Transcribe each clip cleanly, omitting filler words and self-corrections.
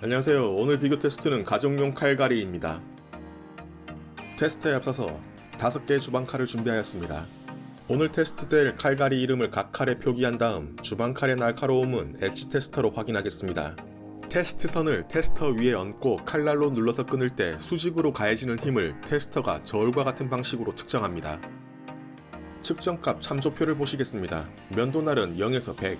안녕하세요. 오늘 비교 테스트는 가정용 칼갈이입니다. 테스트에 앞서서 5개의 주방칼을 준비하였습니다. 오늘 테스트될 칼갈이 이름을 각 칼에 표기한 다음 주방칼의 날카로움은 엣지 테스터로 확인하겠습니다. 테스트선을 테스터 위에 얹고 칼날로 눌러서 끊을 때 수직으로 가해지는 힘을 테스터가 저울과 같은 방식으로 측정합니다. 측정값 참조표를 보시겠습니다. 면도날은 0에서 100,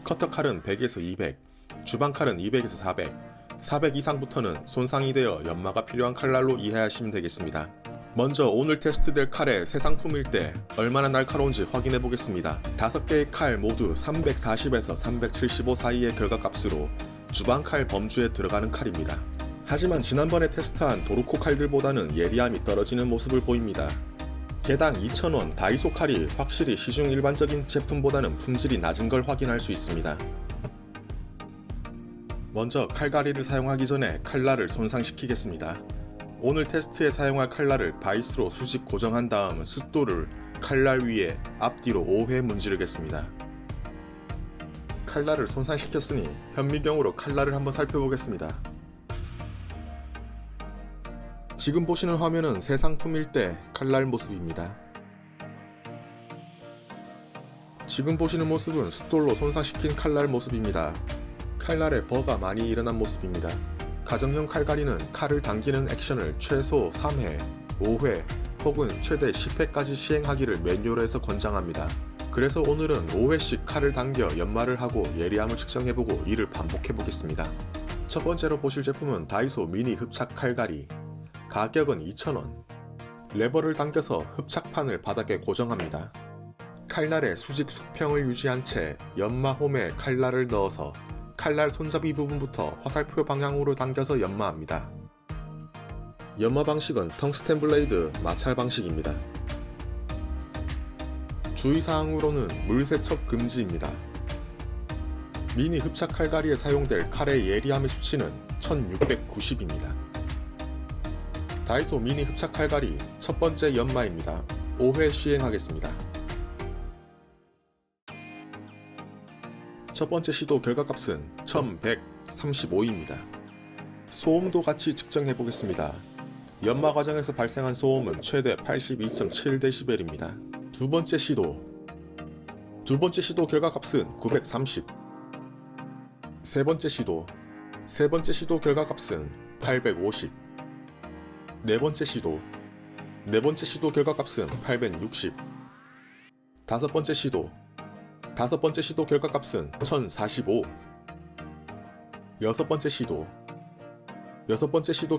커터칼은 100에서 200, 주방칼은 200에서 400, 400 이상부터는 손상이 되어 연마가 필요한 칼날로 이해하시면 되겠습니다. 먼저 오늘 테스트될 칼의 새 상품일 때 얼마나 날카로운지 확인해 보겠습니다. 5개의 칼 모두 340에서 375 사이의 결과값으로 주방칼 범주에 들어가는 칼입니다. 하지만 지난번에 테스트한 도르코 칼들보다는 예리함이 떨어지는 모습을 보입니다. 개당 2,000원 다이소 칼이 확실히 시중 일반적인 제품보다는 품질이 낮은 걸 확인할 수 있습니다. 먼저 칼갈이를 사용하기 전에 칼날을 손상시키겠습니다. 오늘 테스트에 사용할 칼날을 바이스로 수직 고정한 다음 숫돌을 칼날 위에 앞뒤로 5회 문지르겠습니다. 칼날을 손상시켰으니 현미경으로 칼날을 한번 살펴보겠습니다. 지금 보시는 화면은 새 상품일 때 칼날 모습입니다. 지금 보시는 모습은 숫돌로 손상시킨 칼날 모습입니다. 칼날에 버가 많이 일어난 모습입니다. 가정용 칼갈이는 칼을 당기는 액션을 최소 3회, 5회 혹은 최대 10회까지 시행하기를 매뉴얼에서 권장합니다. 그래서 오늘은 5회씩 칼을 당겨 연마를 하고 예리함을 측정해보고 이를 반복해보겠습니다. 첫 번째로 보실 제품은 다이소 미니 흡착 칼갈이. 가격은 2,000원. 레버를 당겨서 흡착판을 바닥에 고정합니다. 칼날에 수직 수평을 유지한 채 연마홈에 칼날을 넣어서 칼날 손잡이 부분부터 화살표 방향으로 당겨서 연마합니다. 연마 방식은 텅스텐 블레이드 마찰 방식입니다. 주의사항으로는 물 세척 금지입니다. 미니 흡착 칼갈이에 사용될 칼의 예리함의 수치는 1690입니다. 다이소 미니 흡착 칼갈이 첫 번째 연마입니다. 5회 시행하겠습니다. 첫 번째 시도 결과값은 1135입니다. 소음도 같이 측정해 보겠습니다. 연마 과정에서 발생한 소음은 최대 82.7dB입니다. 두 번째 시도 결과값은 930. 세 번째 시도 결과값은 850. 네 번째 시도 결과값은 860. 다섯 번째 시도 결과값은 1045. 여섯 번째 시도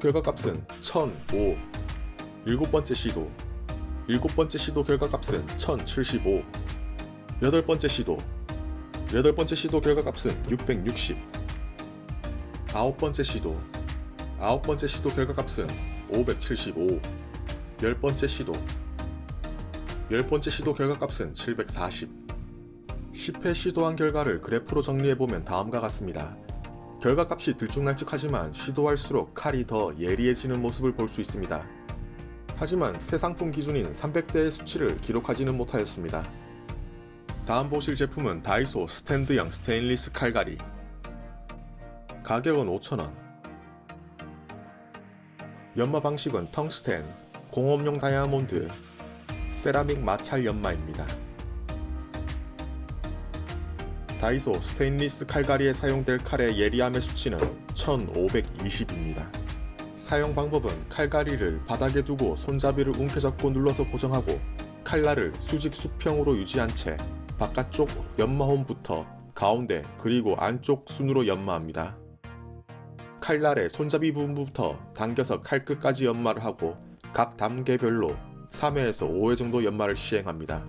결과값은 1005. 일곱 번째 시도 결과값은 1075. 여덟 번째 시도 결과값은 660. 아홉 번째 시도 결과값은 575. 열 번째 시도 결과값은 740. 10회 시도한 결과를 그래프로 정리해보면 다음과 같습니다. 결과값이 들쭉날쭉하지만 시도할수록 칼이 더 예리해지는 모습을 볼 수 있습니다. 하지만 새 상품 기준인 300대의 수치를 기록하지는 못하였습니다. 다음 보실 제품은 다이소 스탠드형 스테인리스 칼갈이. 가격은 5,000원. 연마 방식은 텅스텐, 공업용 다이아몬드, 세라믹 마찰 연마입니다. 다이소 스테인리스 칼갈이에 사용될 칼의 예리함의 수치는 1520입니다. 사용 방법은 칼갈이를 바닥에 두고 손잡이를 움켜잡고 눌러서 고정하고 칼날을 수직 수평으로 유지한 채 바깥쪽 연마홈부터 가운데 그리고 안쪽 순으로 연마합니다. 칼날의 손잡이 부분부터 당겨서 칼끝까지 연마를 하고 각 단계별로 3회에서 5회 정도 연마를 시행합니다.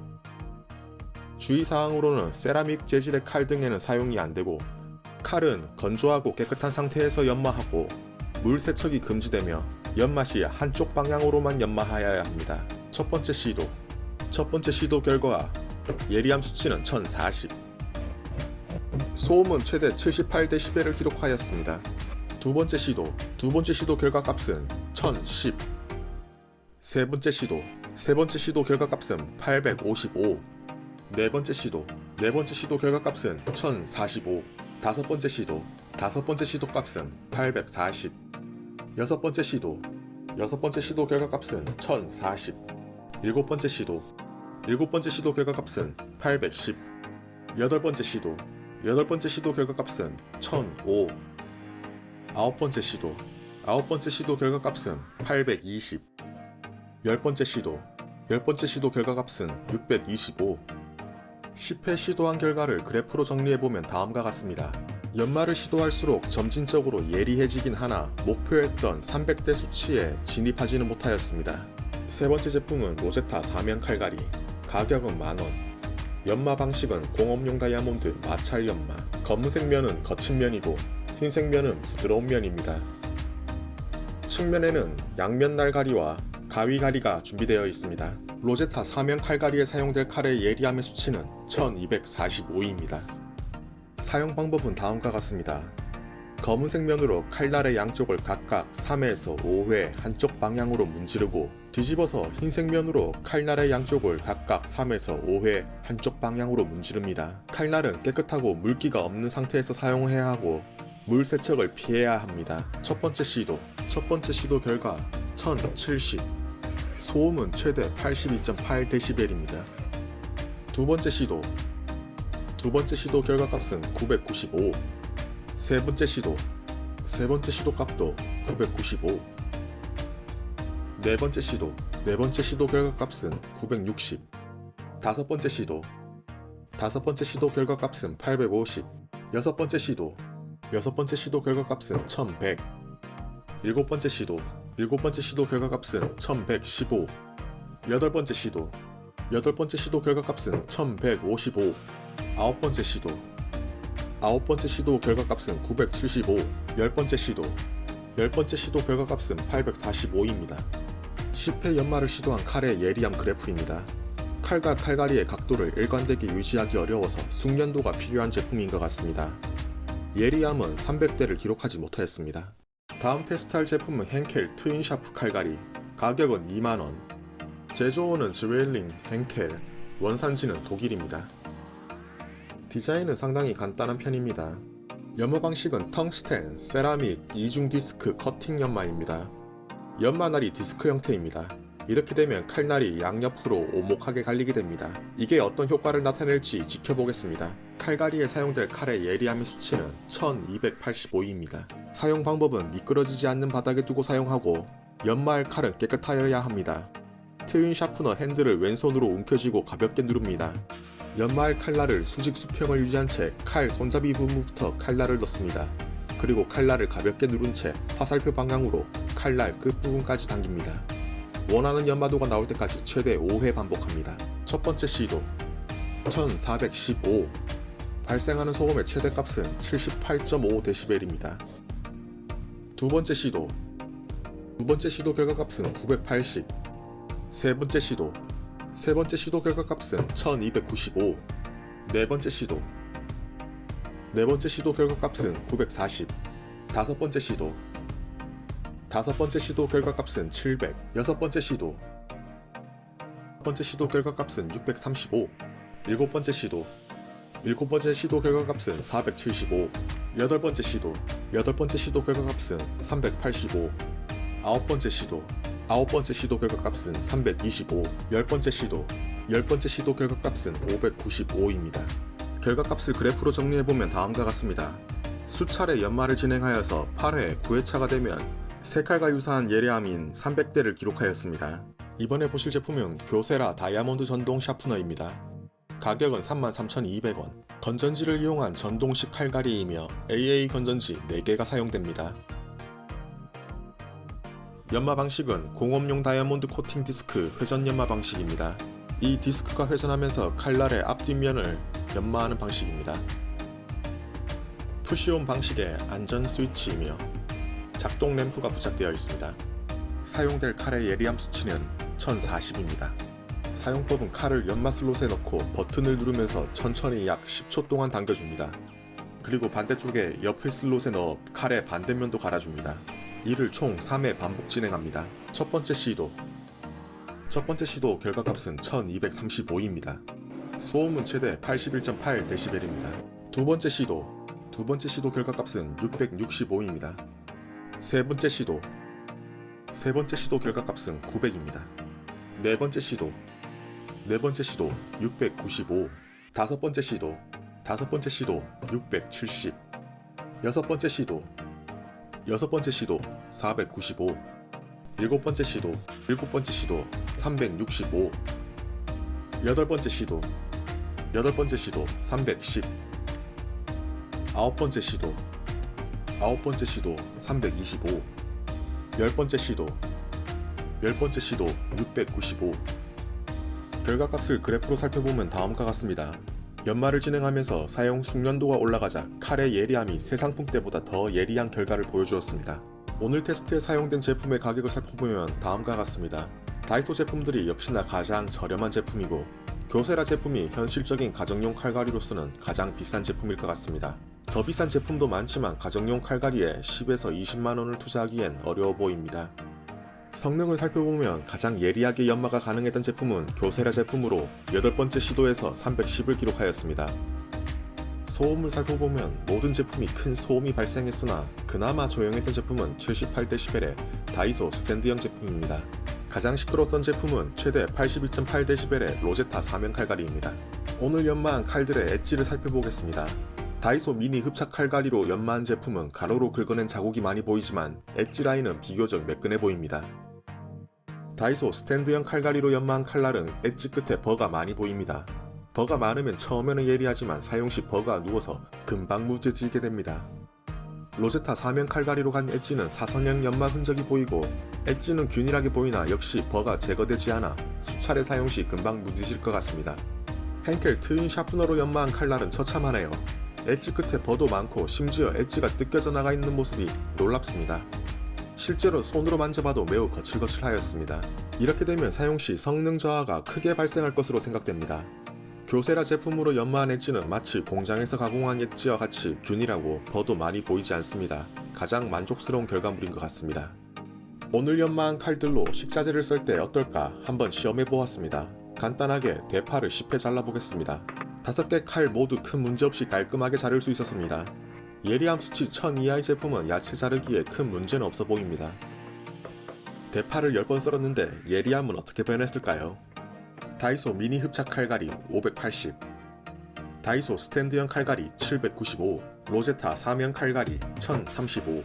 주의사항으로는 세라믹 재질의 칼 등에는 사용이 안되고 칼은 건조하고 깨끗한 상태에서 연마하고 물 세척이 금지되며 연마 시 한쪽 방향으로만 연마하여야 합니다. 첫 번째 시도 결과 예리함 수치는 1040. 소음은 최대 78dB를 기록하였습니다. 두 번째 시도 결과값은 1010. 세 번째 시도 결과값은 855. 네 번째 시도 결과값은 1045. 다섯 번째 시도 다섯 번째 시도 값은 840. 여섯 번째 시도 결과값은 1040. 일곱 번째 시도 결과값은 810. 여덟 번째 시도 결과값은 1005. 아홉 번째 시도 결과값은 820. 열 번째 시도 결과값은 625. 10회 시도한 결과를 그래프로 정리해보면 다음과 같습니다. 연말을 시도할수록 점진적으로 예리해지긴 하나 목표했던 300대 수치에 진입하지는 못하였습니다. 세 번째 제품은 로제타 사면 칼갈이. 가격은 만원. 연마 방식은 공업용 다이아몬드 마찰 연마. 검은색 면은 거친 면이고 흰색 면은 부드러운 면입니다. 측면에는 양면 날가리와 가위 가리가 준비되어 있습니다. 로제타 사면 칼갈이에 사용될 칼의 예리함의 수치는 1245입니다. 사용 방법은 다음과 같습니다. 검은색 면으로 칼날의 양쪽을 각각 3에서 5회 한쪽 방향으로 문지르고 뒤집어서 흰색 면으로 칼날의 양쪽을 각각 3에서 5회 한쪽 방향으로 문지릅니다. 칼날은 깨끗하고 물기가 없는 상태에서 사용해야 하고 물 세척을 피해야 합니다. 첫 번째 시도 결과 1070. 소음은 최대 82.8dB입니다. 두 번째 시도 결과값은 995. 세 번째 시도 값도 995. 네 번째 시도 결과값은 960. 다섯 번째 시도 결과값은 850. 여섯 번째 시도 결과값은 1100. 일곱 번째 시도 결과값은 1115. 여덟 번째 시도 결과값은 1155. 아홉 번째 시도 결과값은 975. 열 번째 시도 결과값은 845입니다. 10회 연마를 시도한 칼의 예리함 그래프입니다. 칼과 칼갈이의 각도를 일관되게 유지하기 어려워서 숙련도가 필요한 제품인 것 같습니다. 예리함은 300대를 기록하지 못하였습니다. 다음 테스트할 제품은 henkel 트윈 샤프 칼갈이. 가격은 2만원. 제조원은 즈웰링, henkel, 원산지는 독일입니다. 디자인은 상당히 간단한 편입니다. 연마 방식은 텅스텐, 세라믹, 이중 디스크 커팅 연마입니다. 연마날이 디스크 형태입니다. 이렇게 되면 칼날이 양옆으로 오목하게 갈리게 됩니다. 이게 어떤 효과를 나타낼지 지켜보겠습니다. 칼갈이에 사용될 칼의 예리함의 수치는 1285입니다. 사용 방법은 미끄러지지 않는 바닥에 두고 사용하고 연마할 칼은 깨끗하여야 합니다. 트윈 샤프너 핸들을 왼손으로 움켜쥐고 가볍게 누릅니다. 연마할 칼날을 수직 수평을 유지한 채 칼 손잡이 부분부터 칼날을 넣습니다. 그리고 칼날을 가볍게 누른 채 화살표 방향으로 칼날 끝부분까지 당깁니다. 원하는 연마도가 나올 때까지 최대 5회 반복합니다. 첫 번째 시도 1415. 발생하는 소음의 최대값은 78.5dB입니다. 두 번째 시도 결과값은 980. 세 번째 시도 결과값은 1295. 네 번째 시도 결과값은 940. 다섯 번째 시도 결과값은 700. 여섯 번째 시도 결과값은 635. 일곱 번째 시도 결과값은 475. 여덟 번째 시도 결과값은 385. 아홉 번째 시도 결과값은 325. 열 번째 시도 결과값은 595입니다. 결과값을 그래프로 정리해보면 다음과 같습니다. 수차례 연마를 진행하여서 8회, 9회차가 되면 새 칼과 유사한 예리함인 300대를 기록하였습니다. 이번에 보실 제품은 교세라 다이아몬드 전동 샤프너입니다. 가격은 33,200원. 건전지를 이용한 전동식 칼갈이이며 AA 건전지 4개가 사용됩니다. 연마 방식은 공업용 다이아몬드 코팅 디스크 회전 연마 방식입니다. 이 디스크가 회전하면서 칼날의 앞뒷면을 연마하는 방식입니다. 푸시온 방식의 안전 스위치이며 작동 램프가 부착되어 있습니다. 사용될 칼의 예리함 수치는 1040입니다. 사용법은 칼을 연마 슬롯에 넣고 버튼을 누르면서 천천히 약 10초 동안 당겨줍니다. 그리고 반대쪽에 옆의 슬롯에 넣어 칼의 반대면도 갈아줍니다. 이를 총 3회 반복 진행합니다. 첫 번째 시도 결과값은 1235입니다. 소음은 최대 81.8dB입니다. 두 번째 시도 두 번째 시도 결과값은 665입니다. 세 번째 시도 결과값은 900입니다. 네 번째 시도 695. 다섯 번째 시도 670. 여섯 번째 시도 495. 일곱 번째 시도 365. 여덟 번째 시도 310. 아홉 번째 시도 325. 열 번째 시도 695. 결과값을 그래프로 살펴보면 다음과 같습니다. 연마를 진행하면서 사용 숙련도가 올라가자 칼의 예리함이 새 상품 때보다 더 예리한 결과를 보여주었습니다. 오늘 테스트에 사용된 제품의 가격을 살펴보면 다음과 같습니다. 다이소 제품들이 역시나 가장 저렴한 제품이고 교세라 제품이 현실적인 가정용 칼갈이로서는 가장 비싼 제품일 것 같습니다. 더 비싼 제품도 많지만 가정용 칼갈이에 10에서 20만원을 투자하기엔 어려워 보입니다. 성능을 살펴보면 가장 예리하게 연마가 가능했던 제품은 교세라 제품으로 8번째 시도에서 310을 기록하였습니다. 소음을 살펴보면 모든 제품이 큰 소음이 발생했으나 그나마 조용했던 제품은 78dB의 다이소 스탠드형 제품입니다. 가장 시끄러웠던 제품은 최대 82.8dB의 로제타 사면 칼갈이입니다. 오늘 연마한 칼들의 엣지를 살펴보겠습니다. 다이소 미니 흡착 칼갈이로 연마한 제품은 가로로 긁어낸 자국이 많이 보이지만 엣지 라인은 비교적 매끈해 보입니다. 다이소 스탠드형 칼갈이로 연마한 칼날은 엣지 끝에 버가 많이 보입니다. 버가 많으면 처음에는 예리하지만 사용 시 버가 누워서 금방 무뎌지게 됩니다. 로제타 사면 칼갈이로 간 엣지는 사선형 연마 흔적이 보이고 엣지는 균일하게 보이나 역시 버가 제거되지 않아 수차례 사용 시 금방 무뎌질 것 같습니다. henkel 트윈 샤프너로 연마한 칼날은 처참하네요. 엣지 끝에 버도 많고 심지어 엣지가 뜯겨져 나가 있는 모습이 놀랍습니다. 실제로 손으로 만져봐도 매우 거칠거칠하였습니다. 이렇게 되면 사용 시 성능 저하가 크게 발생할 것으로 생각됩니다. 교세라 제품으로 연마한 엣지는 마치 공장에서 가공한 엣지와 같이 균일하고 버도 많이 보이지 않습니다. 가장 만족스러운 결과물인 것 같습니다. 오늘 연마한 칼들로 식자재를 썰 때 어떨까 한번 시험해 보았습니다. 간단하게 대파를 10회 잘라보겠습니다. 5개 칼 모두 큰 문제 없이 깔끔하게 자를 수 있었습니다. 예리함 수치 1000 이하의 제품은 야채 자르기에 큰 문제는 없어 보입니다. 대파를 10번 썰었는데 예리함은 어떻게 변했을까요? 다이소 미니 흡착 칼갈이 580, 다이소 스탠드형 칼갈이 795, 로제타 사면 칼갈이 1035,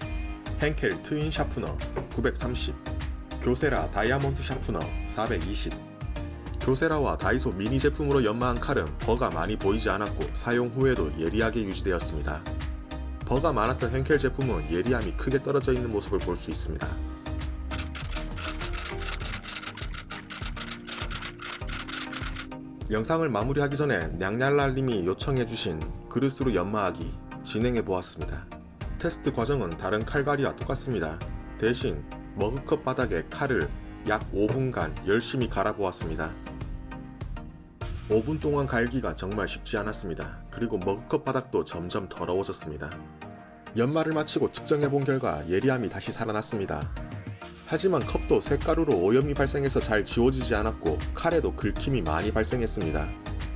henkel 트윈 샤프너 930, 교세라 다이아몬드 샤프너 420. 교세라와 다이소 미니 제품으로 연마한 칼은 버가 많이 보이지 않았고 사용 후에도 예리하게 유지되었습니다. 버가 많았던 henkel 제품은 예리함이 크게 떨어져 있는 모습을 볼 수 있습니다. 영상을 마무리하기 전에 냥냥랄님이 요청해주신 그릇으로 연마하기 진행해보았습니다. 테스트 과정은 다른 칼갈이와 똑같습니다. 대신 머그컵 바닥에 칼을 약 5분간 열심히 갈아보았습니다. 5분 동안 갈기가 정말 쉽지 않았습니다. 그리고 머그컵 바닥도 점점 더러워졌습니다. 연마를 마치고 측정해본 결과 예리함이 다시 살아났습니다. 하지만 컵도 쇳가루로 오염이 발생해서 잘 지워지지 않았고 칼에도 긁힘이 많이 발생했습니다.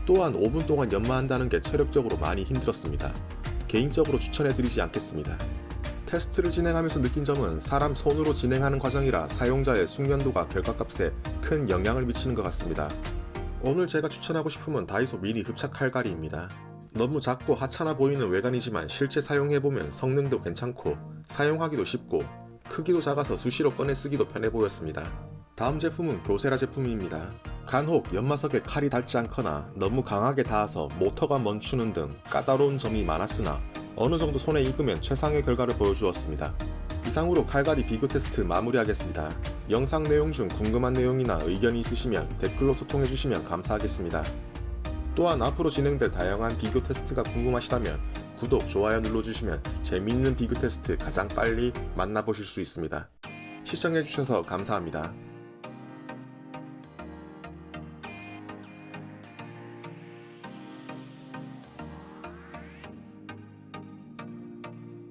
또한 5분 동안 연마한다는 게 체력적으로 많이 힘들었습니다. 개인적으로 추천해드리지 않겠습니다. 테스트를 진행하면서 느낀 점은 사람 손으로 진행하는 과정이라 사용자의 숙련도가 결과값에 큰 영향을 미치는 것 같습니다. 오늘 제가 추천하고 싶음은 다이소 미니 흡착 칼갈이입니다. 너무 작고 하찮아 보이는 외관이지만 실제 사용해보면 성능도 괜찮고 사용하기도 쉽고 크기도 작아서 수시로 꺼내 쓰기도 편해 보였습니다. 다음 제품은 교세라 제품입니다. 간혹 연마석에 칼이 닿지 않거나 너무 강하게 닿아서 모터가 멈추는 등 까다로운 점이 많았으나 어느 정도 손에 익으면 최상의 결과를 보여주었습니다. 이상으로 칼갈이 비교 테스트 마무리하겠습니다. 영상 내용 중 궁금한 내용이나 의견이 있으시면 댓글로 소통해주시면 감사하겠습니다. 또한 앞으로 진행될 다양한 비교 테스트가 궁금하시다면 구독, 좋아요 눌러주시면 재미있는 비교 테스트 가장 빨리 만나보실 수 있습니다. 시청해주셔서 감사합니다.